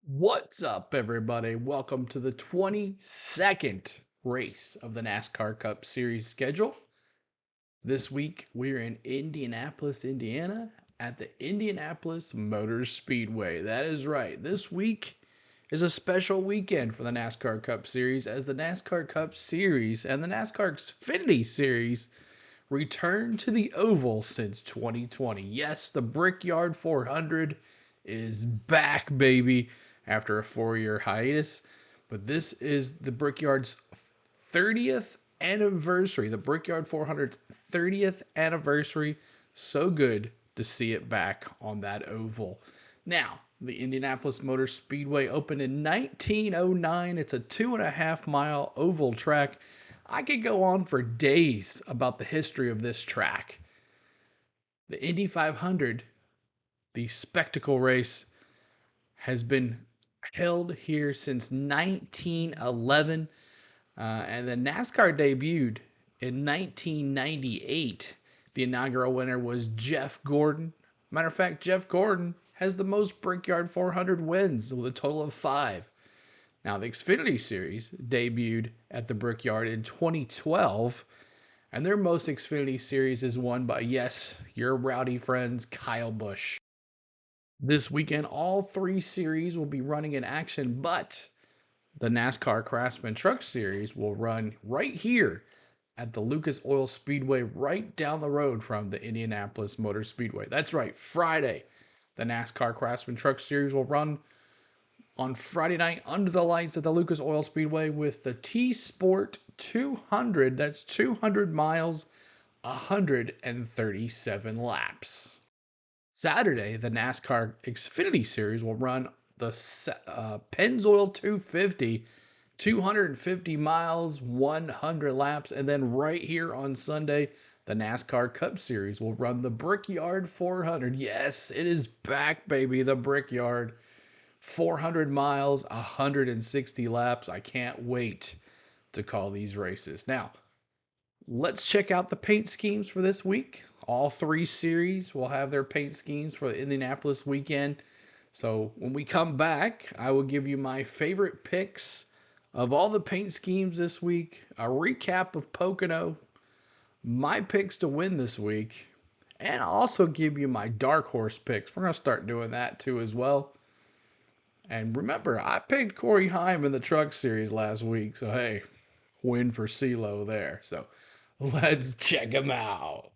What's up, everybody? Welcome to the 22nd race of the NASCAR Cup Series schedule. This week, we're in Indianapolis, Indiana at the Indianapolis Motor Speedway. That is right. This week is a special weekend for the NASCAR Cup Series as the NASCAR Cup Series and the NASCAR Xfinity Series return to the oval since 2020. Yes, the Brickyard 400 is back, baby, after a 4-year hiatus. But this is the Brickyard's 30th anniversary, the Brickyard 400's 30th anniversary. So good to see it back on that oval. Now, the Indianapolis Motor Speedway opened in 1909. It's a 2.5-mile oval track. I could go on for days about the history of this track. The Indy 500, the spectacle race, has been held here since 1911. And the NASCAR debuted in 1998. The inaugural winner was Jeff Gordon. Matter of fact, Jeff Gordon has the most Brickyard 400 wins with a total of 5. Now, the Xfinity Series debuted at the Brickyard in 2012, and their most Xfinity Series is won by, yes, your rowdy friends, Kyle Busch. This weekend, all 3 series will be running in action, but the NASCAR Craftsman Truck Series will run right here at the Lucas Oil Speedway right down the road from the Indianapolis Motor Speedway. That's right, Friday. The NASCAR Craftsman Truck Series will run on Friday night under the lights at the Lucas Oil Speedway with the TSport 200. That's 200 miles, 137 laps. Saturday, the NASCAR Xfinity Series will run the Pennzoil 250, 250 miles, 100 laps. And then right here on Sunday, the NASCAR Cup Series will run the Brickyard 400. Yes, it is back, baby, the Brickyard. 400 miles, 160 laps. I can't wait to call these races. Now, let's check out the paint schemes for this week. All 3 series will have their paint schemes for the Indianapolis weekend. So when we come back, I will give you my favorite picks of all the paint schemes this week, a recap of Pocono, my picks to win this week, and I'll also give you my dark horse picks. We're going to start doing that too as well. And remember, I picked Corey Heim in the Truck Series last week, so hey, win for CeeLo there. So let's check him out.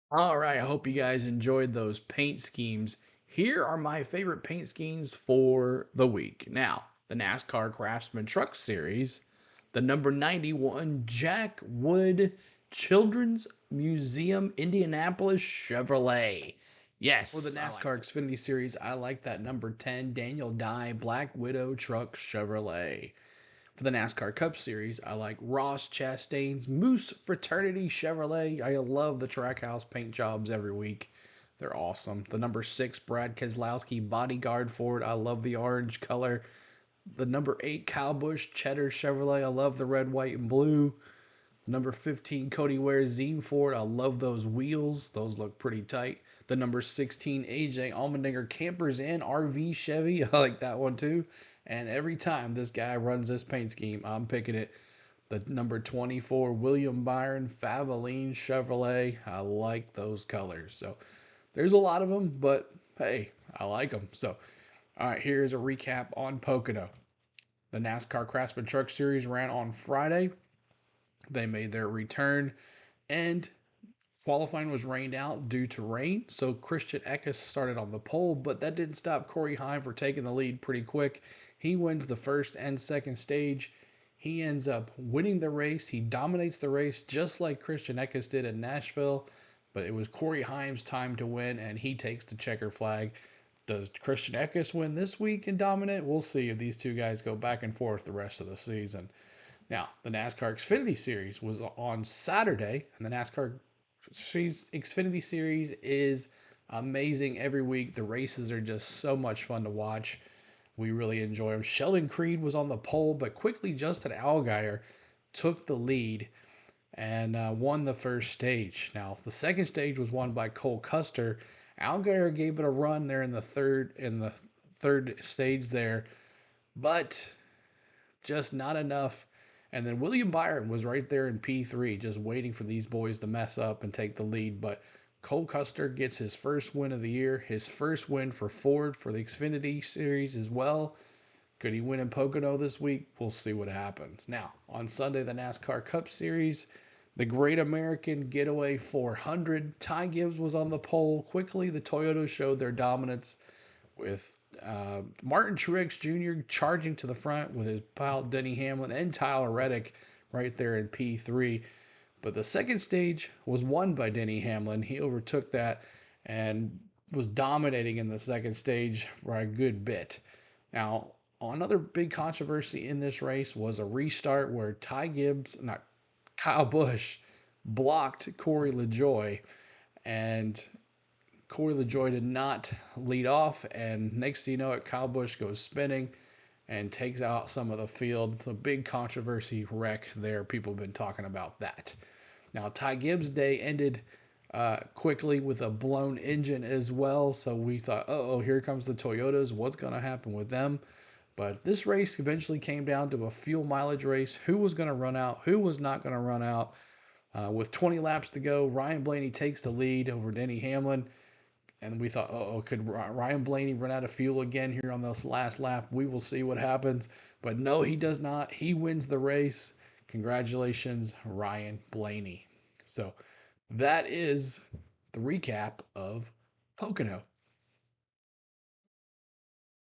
All right, I hope you guys enjoyed those paint schemes. Here are my favorite paint schemes for the week. Now, the NASCAR Craftsman Truck Series, the number 91 Jack Wood Children's Museum Indianapolis Chevrolet. Yes, for the NASCAR Xfinity Series, I like that number 10 Daniel Dye Black Widow Truck Chevrolet. For the NASCAR Cup Series, I like Ross Chastain's Moose Fraternity Chevrolet. I love the Trackhouse paint jobs every week. They're awesome. The number 6 Brad Keselowski Bodyguard Ford. I love the orange color. The number 8 Kyle Busch Cheddar Chevrolet. I love the red, white, and blue. Number 15 Cody Ware Zine Ford. I love those wheels. Those look pretty tight. The number 16 AJ Allmendinger Campers and RV Chevy. I like that one too. And every time this guy runs this paint scheme, I'm picking it. The number 24 William Byron Favoline Chevrolet. I like those colors. So there's a lot of them, but hey, I like them. So, all right, here's a recap on Pocono. The NASCAR Craftsman Truck Series ran on Friday. They made their return, and qualifying was rained out due to rain. So Christian Eckes started on the pole, but that didn't stop Corey Heim from taking the lead pretty quick. He wins the first and second stage. He ends up winning the race. He dominates the race just like Christian Eckes did in Nashville, but it was Corey Heim's time to win, and he takes the checker flag. Does Christian Eckes win this week and dominate? We'll see if these two guys go back and forth the rest of the season. Now, the NASCAR Xfinity Series was on Saturday, and the NASCAR Xfinity Series is amazing every week. The races are just so much fun to watch. We really enjoy them. Sheldon Creed was on the pole, but quickly Justin Allgaier took the lead and won the first stage. Now, the second stage was won by Cole Custer. Allgaier gave it a run there in the third stage there, but just not enough. And then William Byron was right there in P3, just waiting for these boys to mess up and take the lead. But Cole Custer gets his first win of the year, his first win for Ford for the Xfinity Series as well. Could he win in Pocono this week? We'll see what happens. Now, on Sunday, the NASCAR Cup Series, the Great American Getaway 400. Ty Gibbs was on the pole. Quickly, the Toyotas showed their dominance with Martin Truex Jr. charging to the front with his pal Denny Hamlin and Tyler Reddick right there in P3. But the second stage was won by Denny Hamlin. He overtook that and was dominating in the second stage for a good bit. Now, another big controversy in this race was a restart where Kyle Busch blocked Corey LaJoie, and Corey LaJoie did not lead off, and next thing you know it, Kyle Busch goes spinning and takes out some of the field. It's a big controversy wreck there. People have been talking about that. Now, Ty Gibbs' day ended quickly with a blown engine as well, so we thought, oh, here comes the Toyotas. What's going to happen with them? But this race eventually came down to a fuel mileage race. Who was going to run out? Who was not going to run out? With 20 laps to go, Ryan Blaney takes the lead over Denny Hamlin. And we thought, could Ryan Blaney run out of fuel again here on this last lap? We will see what happens. But no, he does not. He wins the race. Congratulations, Ryan Blaney. So that is the recap of Pocono.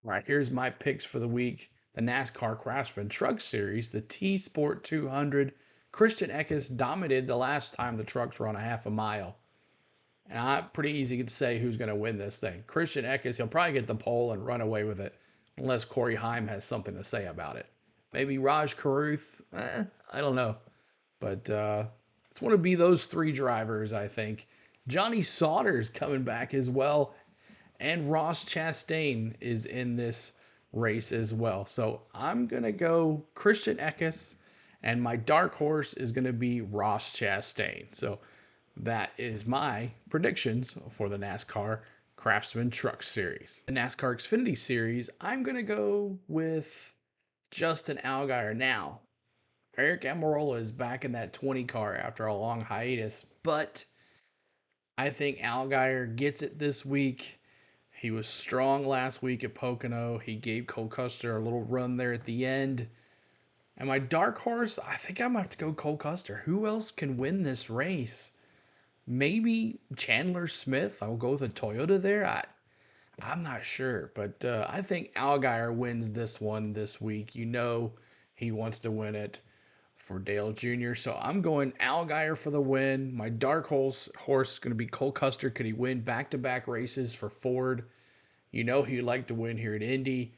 All right, here's my picks for the week. The NASCAR Craftsman Truck Series, the TSport 200. Christian Eckes dominated the last time the trucks were on a half a mile. And pretty easy to say who's going to win this thing. Christian Eckes, he'll probably get the pole and run away with it, unless Corey Heim has something to say about it. Maybe Raj Caruth, I don't know. But it's going to be those three drivers, I think. Johnny Sauter's coming back as well, and Ross Chastain is in this race as well. So I'm going to go Christian Eckes, and my dark horse is going to be Ross Chastain. So that is my predictions for the NASCAR Craftsman Truck Series. The NASCAR Xfinity Series, I'm going to go with Justin Allgaier. Now, Eric Almirola is back in that 20 car after a long hiatus, but I think Allgaier gets it this week. He was strong last week at Pocono. He gave Cole Custer a little run there at the end. And my dark horse, I think I'm going to have to go Cole Custer. Who else can win this race? Maybe Chandler Smith. I'll go with a Toyota there. I'm not sure, but I think Allgaier wins this one this week. You know he wants to win it for Dale Jr. So I'm going Allgaier for the win. My dark horse is going to be Cole Custer. Could he win back-to-back races for Ford? You know he'd like to win here at Indy.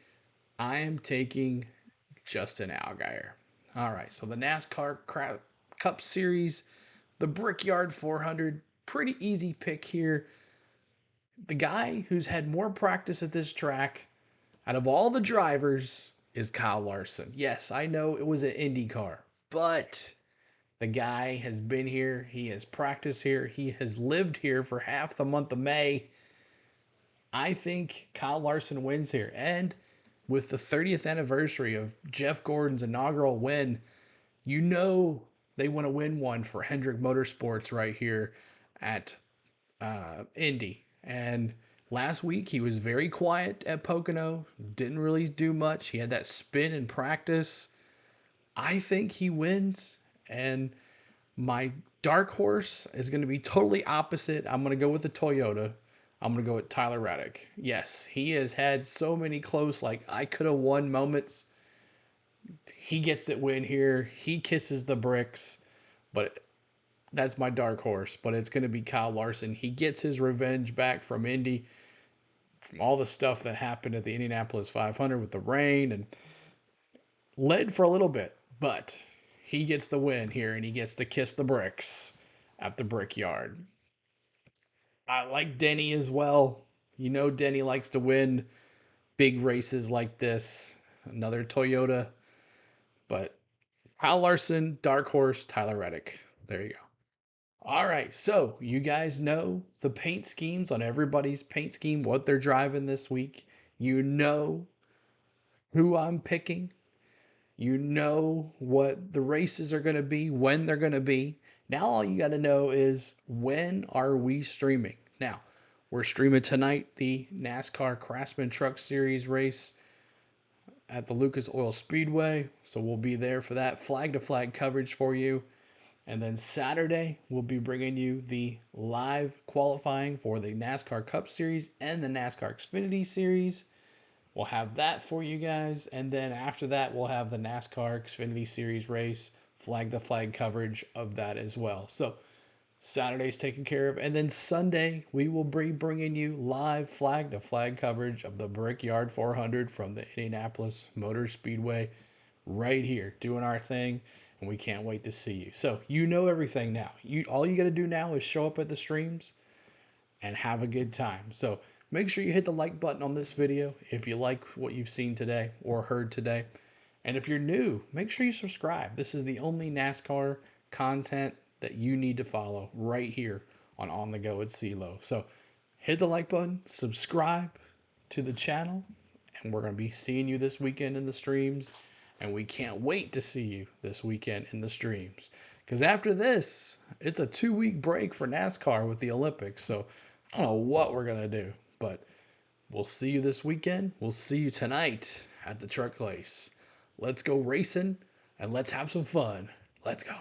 I am taking Justin Allgaier. All right, so the NASCAR Cup Series, the Brickyard 400, pretty easy pick here. The guy who's had more practice at this track out of all the drivers is Kyle Larson. Yes, I know it was an Indy car, but the guy has been here. He has practiced here. He has lived here for half the month of May. I think Kyle Larson wins here. And with the 30th anniversary of Jeff Gordon's inaugural win, you know they want to win one for Hendrick Motorsports right here at Indy. And last week he was very quiet at Pocono, didn't really do much. He had that spin in practice. I think he wins, and my dark horse is going to be totally opposite. I'm going to go with the Toyota. I'm going to go with Tyler Reddick. Yes, he has had so many close, like, I could have won moments. He gets that win here. He kisses the bricks, but that's my dark horse. But it's going to be Kyle Larson. He gets his revenge back from Indy, from all the stuff that happened at the Indianapolis 500 with the rain, and led for a little bit. But he gets the win here, and he gets to kiss the bricks at the Brickyard. I like Denny as well. You know Denny likes to win big races like this. Another Toyota. But Kyle Larson, dark horse, Tyler Reddick. There you go. All right, so you guys know the paint schemes on everybody's paint scheme, what they're driving this week. You know who I'm picking. You know what the races are going to be, when they're going to be. Now all you got to know is, when are we streaming? Now, we're streaming tonight the NASCAR Craftsman Truck Series race at the Lucas Oil Speedway. So we'll be there for that flag-to-flag coverage for you. And then Saturday, we'll be bringing you the live qualifying for the NASCAR Cup Series and the NASCAR Xfinity Series. We'll have that for you guys. And then after that, we'll have the NASCAR Xfinity Series race, flag-to-flag coverage of that as well. So Saturday's taken care of. And then Sunday, we will be bringing you live flag-to-flag coverage of the Brickyard 400 from the Indianapolis Motor Speedway right here, doing our thing. And we can't wait to see you. So you know everything now. All you got to do now is show up at the streams and have a good time. So make sure you hit the like button on this video if you like what you've seen today or heard today. And if you're new, make sure you subscribe. This is the only NASCAR content that you need to follow right here on The Go at CeeLo. So hit the like button, subscribe to the channel, and we're going to be seeing you this weekend in the streams. And we can't wait to see you this weekend in the streams. Because after this, it's a 2-week break for NASCAR with the Olympics. So I don't know what we're going to do. But we'll see you this weekend. We'll see you tonight at the truck race. Let's go racing and let's have some fun. Let's go.